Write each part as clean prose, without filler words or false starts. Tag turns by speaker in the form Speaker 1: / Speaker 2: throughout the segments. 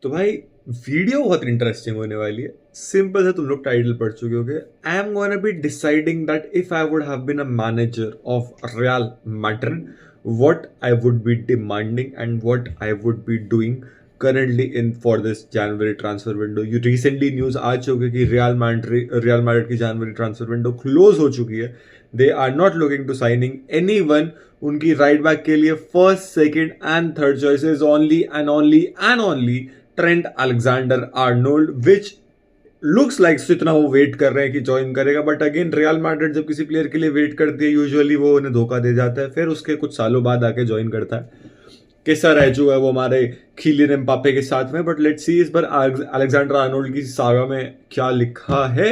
Speaker 1: तो भाई वीडियो बहुत इंटरेस्टिंग होने वाली है। सिंपल है, तुम लोग टाइटल पढ़ चुके होगे। I am gonna be deciding that if I would have been a manager of Real Madrid, what I would be demanding and what I would be doing currently in for this January transfer window. You recently news आ चुकी है कि real Madrid की जनवरी transfer window close हो चुकी है। They are not looking to signing anyone. उनकी right back के लिए first, second and third choices only and only and only Trent Alexander Arnold, which looks like इतना वो वेट कर रहे हैं कि ज्वाइन करेगा। बट अगेन रियल मैड्रिड जब किसी प्लेयर के लिए वेट करती है यूजुअली वो उन्हें धोखा दे जाता है, फिर उसके कुछ सालों बाद आके ज्वाइन करता है। किस्सा रह चुका है वो हमारे खिलियन एम्बाप्पे के साथ में। बट लेट्स सी इस बार अलेक्जेंडर आर्नोल्ड की सागा में क्या लिखा है।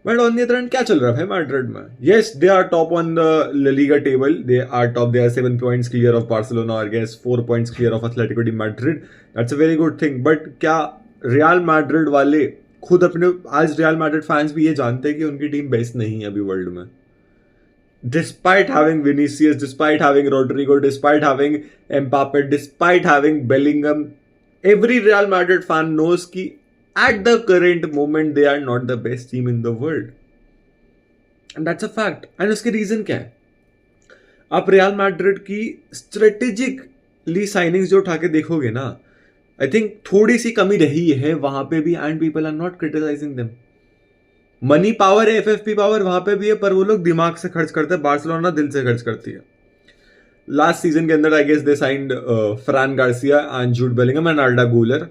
Speaker 1: But on the other end क्या चल रहा है मैड्रिड में? Yes, they are top on the Liga table, they are top, they are 7 points clear of Barcelona और guess 4 points clear of Atletico de Madrid. That's a very good thing. But क्या Real Madrid वाले खुद अपने, आज real Madrid fans भी ये जानते हैं कि उनकी टीम बेस्ट नहीं है अभी वर्ल्ड में? Despite having Vinicius, despite having Rodrigo, despite having Mbappe, despite having Bellingham, every Real Madrid fan knows कि at the current moment they are not the best team in the world, and that's a fact. And उसके reason क्या है? आप real Madrid की strategically signings जो उठा के देखोगे ना, आई थिंक थोड़ी सी कमी रही है वहां पे भी, and people are not criticising them. Money power है, एफएफपी पावर वहां पे भी है, पर वो लोग दिमाग से खर्च करते हैं, बार्सिलोना दिल से खर्च करती है। लास्ट सीजन के अंदर I guess they signed Fran Garcia and Jude Bellingham and Arda Guler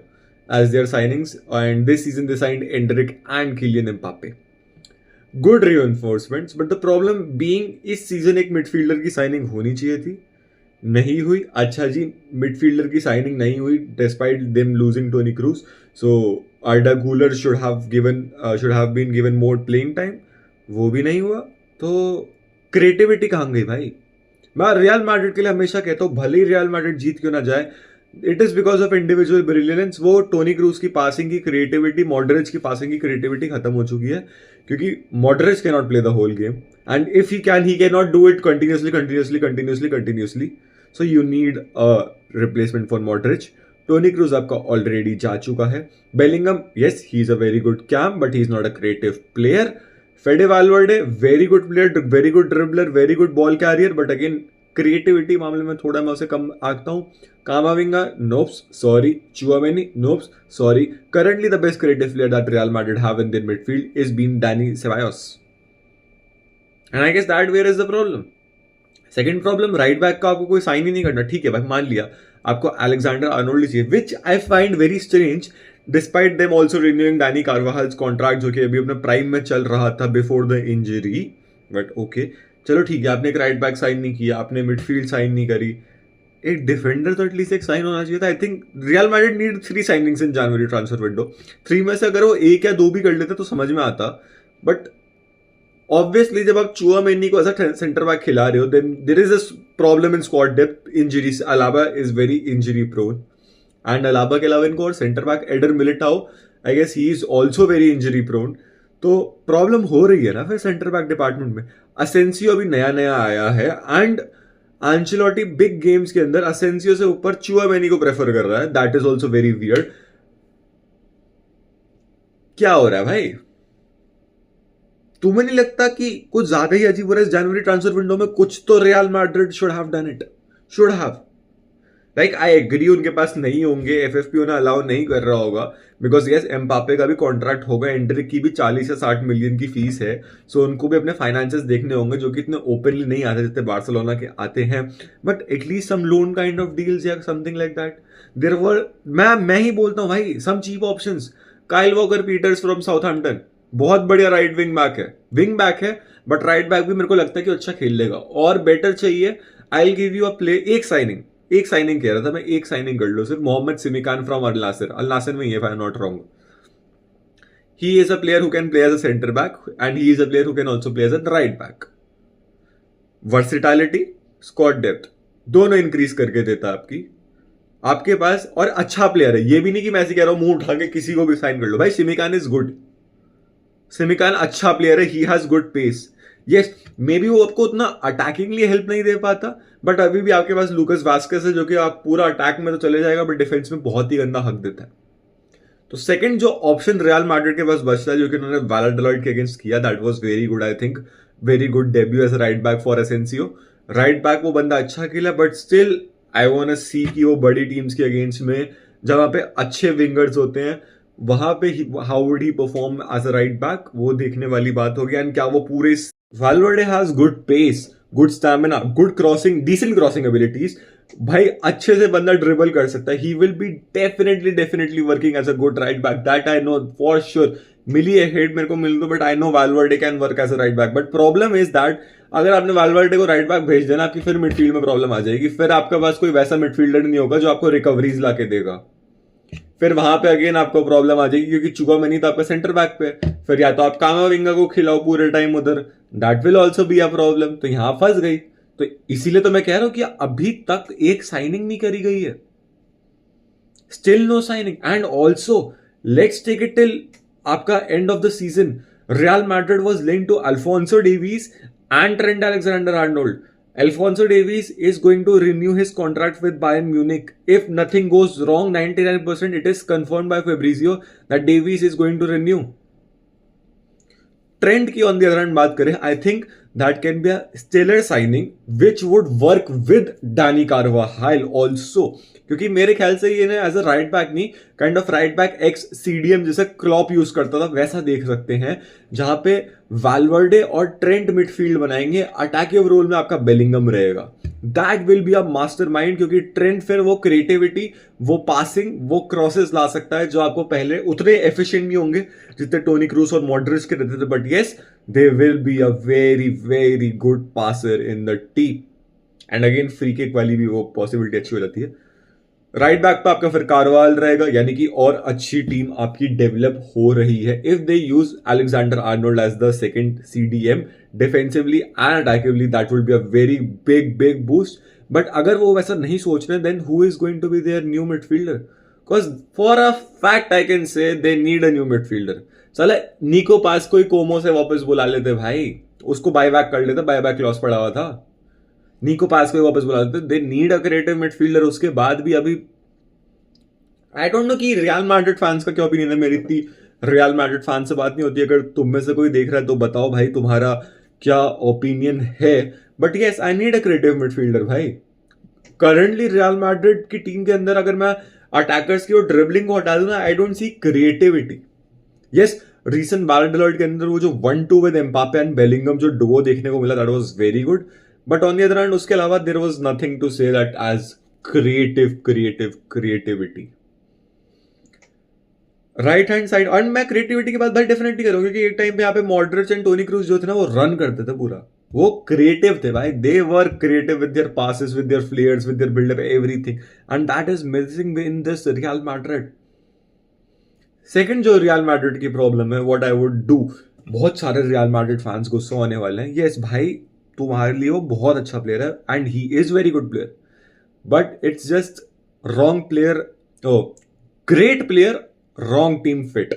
Speaker 1: as their signings, and this season they signed Endrick and Kylian Mbappe. Good reinforcements, but the problem being this season एक midfielder की signing होनी चाहिए थी, नहीं हुई। अच्छा जी, midfielder की signing नहीं हुई despite them losing Toni Kroos, so Arda Guler should have been given more playing time, वो भी नहीं हुआ। तो क्रिएटिविटी कहाँ गई भाई? मैं रियल मैड्रिड के लिए हमेशा कहता हूँ भले ही रियल मैड्रिड जीत क्यों ना जाए, it is because of individual brilliance. वो टोनी क्रूज की पासिंग की क्रिएटिविटी, मॉडरिच की पासिंग की क्रिएटिविटी खत्म हो चुकी है, क्योंकि Modric can not play the whole game, and if he can not do it continuously. So you need a replacement for Modric. Toni Kroos आपका ऑलरेडी जा चुका है। Bellingham, yes he is a very good CAM, but he is not a creative player. Fede Valverde, very good player, very good dribbler, very good ball carrier, but again creativity मामले में थोड़ा मैं उसे कम आंकता हूं। Camavinga, nopes, sorry. Tchouameni, nopes, sorry. Currently the best creative player that Real Madrid have in their midfield is being Dani Ceballos, and I guess that where is the problem. Second problem, right back का आपको कोई sign ही नहीं करना। ठीक है भाई, मान लिया आपको अलेक्जेंडर आर्नोल्ड चाहिए, which I find very strange despite them also renewing Dani Carvajal's contract, जो कि अभी अपने प्राइम में चल रहा था before the injury. But okay, चलो ठीक है, आपने एक राइट बैक साइन नहीं किया, आपने मिडफील्ड साइन नहीं करी, एक डिफेंडर तो एटलीस्ट एक साइन होना चाहिए था। I think real Madrid need 3 signings in January transfer window. 3 में से अगर वो 1 या 2 भी कर लेते तो समझ में आता, बट ऑब्वियसली जब आप चुआमेनी को ऐसा सेंटर बैक खिला रहे हो, then there is a problem in squad depth, injuries. Alaba is very injury prone, and Alaba के अलावा इनको और centre back Eder Militao, I guess he is also very injury prone. तो प्रॉब्लम हो रही है ना फिर सेंटर बैक डिपार्टमेंट में। असेंसियो अभी नया नया आया है, एंड एंचेलोटी बिग गेम्स के अंदर असेंसियो से ऊपर चुआमेनी को प्रेफर कर रहा है। That is also very weird. क्या हो रहा है भाई? तुम्हें नहीं लगता कि कुछ ज्यादा ही अजीब हो रहा है इस जनवरी ट्रांसफर विंडो में? कुछ तो Real Madrid should have done it, should have. Like I agree उनके पास नहीं होंगे, एफएफपी उन्हें अलाउ नहीं कर रहा होगा, बिकॉज यस एम्बापे का भी कॉन्ट्रैक्ट होगा, एंड्रिक की भी 40 या 60 मिलियन की फीस है, सो उनको भी अपने फाइनेंसेस देखने होंगे, जो कि इतने ओपनली नहीं आते जितने बार्सिलोना के आते हैं। But at least some loan kind of deals या something like that there were. मैं ही बोलता हूँ भाई, some cheap options. Kyle Walker Peters from Southampton, बहुत बढ़िया राइट विंग बैक है, बट राइट बैक भी मेरे को लगता है कि अच्छा खेल लेगा। और बेटर चाहिए, I will give you a play, एक साइनिंग कह रहा था मैं, एक साइनिंग कर लो सिर्फ। Mohamed Simakan from Al Nassr में, if I am not wrong. He is a player who can play as a centre back, and he is a player who can also play as a right back. Versatility, squad depth दोनों increase करके देता है आपके पास, और अच्छा player है। ये भी नहीं कि मैं ऐसे कह रहा हूं मुंह उठा के किसी को भी साइन कर लो भाई। सिमिकान इज गुड, सिमिकान अच्छा प्लेयर है, he has good pace. Yes, maybe वो आपको उतना अटैकिंगली हेल्प नहीं दे पाता, बट अभी भी आपके पास लूकस वास्केस है, जो कि आप पूरा अटैक में तो चले जाएगा, बट डिफेंस में बहुत ही गंदा हक देता है। तो सेकंड जो ऑप्शन रियल मैड्रिड के पास बचता है जो कि उन्होंने वैलाडोलिड के अगेंस्ट किया, that was very good. I think very good debut as right back for Asencio. Right back वो बंदा अच्छा खेला, but still I want see कि वो बड़ी टीम्स के अगेंस्ट में जहां पे अच्छे विंगर्स होते हैं वहां पे how would he perform as a right back, वो देखने वाली बात होगी। एंड क्या वो पूरे Valverde has good pace, good stamina, good crossing, decent crossing abilities. भाई अच्छे से बंदा ड्रिबल कर सकता है। He will be definitely working as a good right back, that I know for sure. मिली है हेड मेरे को मिल दो, but I know Valverde can work as a right back. But problem is that अगर आपने वाल्वर्डे को राइट बैक भेज देना, आपकी फिर मिडफील्ड में प्रॉब्लम आ जाएगी। फिर आपके पास कोई वैसा मिडफील्डर नहीं होगा जो आपको रिकवरीज ला के देगा। फिर वहां पे अगेन आपको प्रॉब्लम आ जाएगी क्योंकि चुकामेनी तो आपका सेंटर बैक पे, फिर या तो आप कामाविंगा को खिलाओ पूरे टाइम उधर, that will also be a problem. तो यहां फंस गई। तो इसीलिए तो मैं कह रहा हूं कि अभी तक एक साइनिंग नहीं करी गई है, still no signing. And also let's take it till आपका end of the season, Real Madrid was linked to Alphonso Davies and Trent Alexander-Arnold. Alphonso Davies is going to renew his contract with Bayern Munich. If nothing goes wrong, 99% it is confirmed by Fabrizio that Davies is going to renew. Trent की on the other hand बात करें, I think that can be a stellar signing which would work with Dani Carvajal also. क्योंकि मेरे ख्याल से ये ना as a right back नहीं, kind of right back x CDM जैसे क्लॉप यूज करता था वैसा देख सकते हैं, जहां पे वाल्वर्डे और ट्रेंट मिडफील्ड बनाएंगे, अटैकिंग रोल में आपका बेलिंगम रहेगा। That will be a mastermind, क्योंकि ट्रेंट फिर वो क्रिएटिविटी, वो पासिंग, वो क्रॉसेस ला सकता है जो आपको पहले उतने एफिशिएंट नहीं होंगे जितने टोनी क्रूस और मॉड्रिच के रहते थे, but yes they will be a very good passer in the team. And again free kick वाली भी वो पॉसिबिलिटी अच्छी हो जाती है। राइट बैक पे आपका फिर कारवाल रहेगा, यानी कि और अच्छी टीम आपकी डेवलप हो रही है if they use Alexander Arnold as the second CDM defensively and attackively, that will be a very big boost. But अगर वो वैसा नहीं सोच रहे, then who is going to be their new midfielder? Because for a fact I can say they need a new midfielder. चले Nico पास कोई कोमो से वापस बुला लेते भाई, उसको बाय बैक कर लेते, बाय बैक क्लॉज पड़ा हुआ था, निको पास को वापस बुला देते। दे नीड अ क्रिएटिव मिडफील्डर। उसके बाद भी अभी आई डोंट नो कि रियल मैड्रिड फैंस का क्या ओपिनियन है। मेरी इतनी रियल मैड्रिड फैन से बात नहीं होती, अगर तुम में से कोई देख रहा है तो बताओ भाई तुम्हारा क्या ओपिनियन है। But yes I need a creative midfielder भाई। करंटली रियल मैड्रिड की टीम के अंदर अगर मैं अटैकर्स की और ड्रिबलिंग को हटा दूं ना, I don't see creativity. Yes recent Valladolid के अंदर वो जो 1-2 विद एम्बापे एंड बेलिंगम जो डुओ देखने को मिला, that was very good. But on the other hand उसके अलावा there was nothing to say that as creativity. Right hand side, और मैं क्रिएटिविटी की बात भाई डेफिनेटली करूंगा क्योंकि एक टाइम पे यहाँ पे मॉडरिच एंड टोनी क्रूज जो थे ना वो रन करते थे पूरा, वो क्रिएटिव थे भाई। They were creative with their passes, with their flairs, with their buildup, everything, and that is missing in this Real Madrid. Second जो रियल मैड्रिड की प्रॉब्लम है, व्हाट आई वुड डू, बहुत सारे रियल मैड्रिड फैंस गुस्सा होने वाले हैं। Yes भाई तुम्हारे लिए वो बहुत अच्छा प्लेयर है and he is very good player, but it's just wrong player, great player, wrong team fit.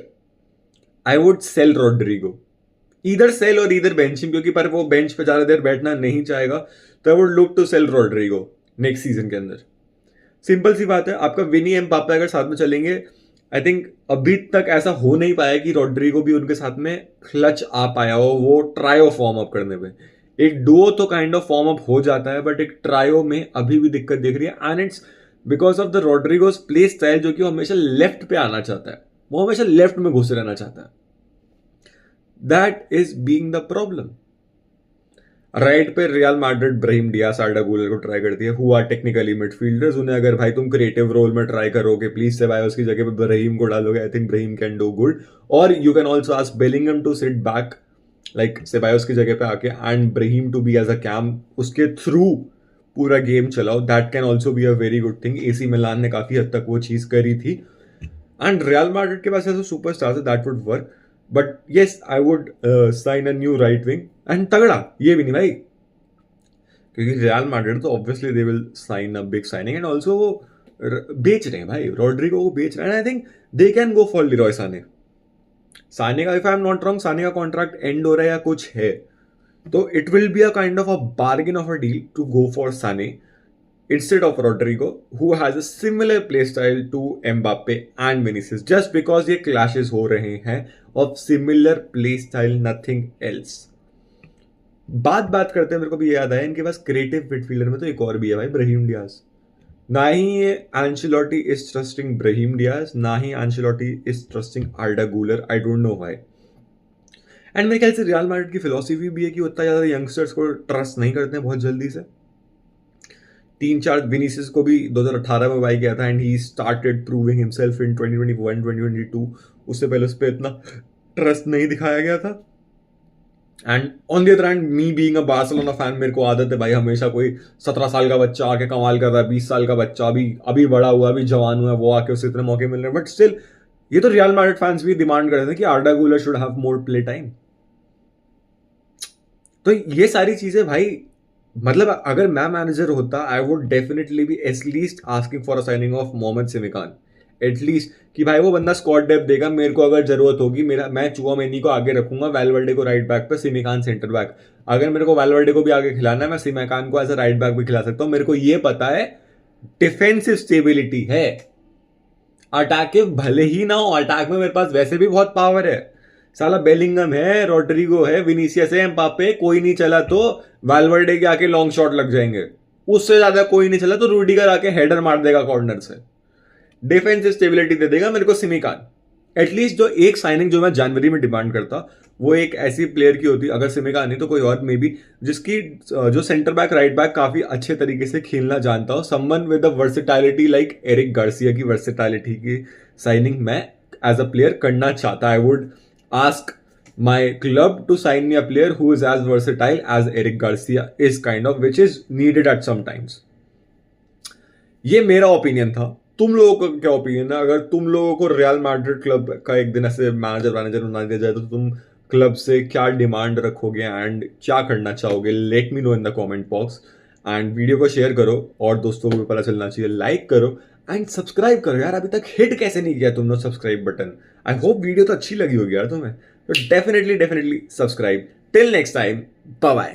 Speaker 1: I would sell Rodrigo. Either sell or either bench him, क्योंकि पर वो बेंच पे ज्यादा देर बैठना नहीं चाहेगा, तो I would look to sell Rodrigo next season के अंदर। सिंपल सी बात है, आपका विनी एम्बापे अगर साथ में चलेंगे, आई थिंक अभी तक ऐसा हो नहीं पाया कि रॉड्रिगो भी उनके साथ में क्लच आ पाया हो, वो ट्रायो फॉर्म अप करने पे। एक डुओ तो काइंड ऑफ फॉर्म अप हो जाता है, बट एक ट्रायो में अभी भी दिक्कत दिख रही है, and it's because of the Rodrygo's play style, जो कि वो हमेशा लेफ्ट पे आना चाहता है, वो हमेशा लेफ्ट में घुसे रहना चाहता है। That is being the problem. Right पे रियल मैड्रिड ब्राहिम डियास, आर्डा गुलर को ट्राई करती है, हु आर टेक्निकली मिडफील्डर्स। उन्हें अगर भाई तुम क्रिएटिव रोल में ट्राई करोगे, प्लीज सेबायोस की जगह पे ब्राहिम को डालोगे, I think Brahim can do good. और you can also ask Bellingham to sit back like Ceballos की जगह पे आके, and Brahim to be as a CAM, उसके थ्रू पूरा गेम चलाओ। That can also be a very good thing. AC Milan ने काफी हद तक वो चीज करी थी, एंड रियल मैड्रिड के पास ऐसे सुपरस्टार है, that would work. But yes I would sign a new right wing, and तगड़ा ये भी नहीं भाई, क्योंकि रियल मैड्रिड तो obviously they will sign a big signing, and also वो बेच रहे हैं भाई, रॉड्रिगो को बेच रहे हैं। I think they can go for Leroy Sane. Sane का, if I am not wrong, Sane का कॉन्ट्रैक्ट एंड हो रहा है या कुछ है, तो it will be a kind of a bargain of a deal to go for Sane. instead of Rodrigo, who has a similar play style to Mbappe and Vinicius, just because ये clashes हो रहे हैं of similar play style, nothing else. बात करते हैं, मेरे को भी याद आया इनके पास क्रिएटिव मिडफील्डर में तो एक और भी है भाई, ब्राहीम डियाज. ना ही ये Ancelotti is trusting Brahim Diaz, ना ही Ancelotti is trusting Arda Guler. I don't know why. And मेरे ख्याल से रियल मैड्रिड की फिलॉसफी भी है कि उतना ज़्यादा यंगस्टर्स को ट्रस्ट नहीं करते हैं बहुत जल्दी से. 3-4 विनीसियस को भी 2018 में बाई किया था and he started proving himself in 2021 2022. उससे पहले उस पर इतना ट्रस्ट नहीं दिखाया गया था. And on the other hand, me being a Barcelona fan, मेरे को आदत है भाई हमेशा कोई 17 साल का बच्चा आके कमाल कर रहा है, 20 साल का बच्चा अभी बड़ा हुआ, अभी जवान हुआ, वो आके उसे इतने मौके मिल रहे हैं. बट स्टिल ये तो रियल मैड्रिड फैंस भी डिमांड कर रहे थे कि Arda Guler should have more play time. तो ये सारी चीजें भाई, मतलब अगर मैं मैनेजर होता, I would definitely be at least asking for a signing of Mohamed Simakan. At least कि भाई वो बंदा स्क्वाड डेप्थ देगा, मेरे को अगर जरूरत होगी मैं चुआमेनी को आगे रखूंगा, वेलवर्डे को राइट बैक पे, सिमिकान सेंटर बैक. अगर मेरे को वेलवर्डे को भी आगे खिलाना है, मैं सिमिकान को एज अ राइट बैक भी खिला सकता हूं. मेरे को ये पता है डिफेंसिव स्टेबिलिटी है. अटैक भले ही ना हो, अटैक में मेरे पास वैसे भी बहुत पावर है. साला बेलिंगम है, रोड्रिगो है, विनीसियस है, एम्बापे, कोई नहीं चला तो वेलवर्डे के आके लॉन्ग शॉट लग जाएंगे. उससे ज्यादा कोई नहीं चला तो रूडिगर आके हेडर मार देगा कॉर्नर से. डिफेंसिव स्टेबिलिटी दे देगा मेरे को सिमिकान. एटलीस्ट जो एक साइनिंग जो मैं जनवरी में डिमांड करता, वो एक ऐसी प्लेयर की होती, अगर सिमिकान नहीं तो कोई और मे बी, जिसकी जो सेंटर बैक राइट बैक काफी अच्छे तरीके से खेलना जानता हो. Someone with the versatility like Eric Garcia की वर्सेटाइलिटी की साइनिंग मैं एज अ प्लेयर करना चाहता. I would ask my club to sign me a player who is as versatile as Eric Garcia is kind of, which is needed at some times. ये मेरा opinion था. तुम लोगों का क्या ओपिनियन है? अगर तुम लोगों को रियल मैड्रिड क्लब का एक दिन ऐसे मैनेजर बना दिया जाए तो तुम क्लब से क्या डिमांड रखोगे एंड क्या करना चाहोगे? Let me know in the comment box. And video को शेयर करो और दोस्तों को भी पता चलना चाहिए. लाइक करो एंड सब्सक्राइब करो यार. अभी तक हिट कैसे नहीं किया तुमने subscribe button? I hope video तो अच्छी लगी होगी यार तुम्हें. तो definitely subscribe. Till next time, bye bye.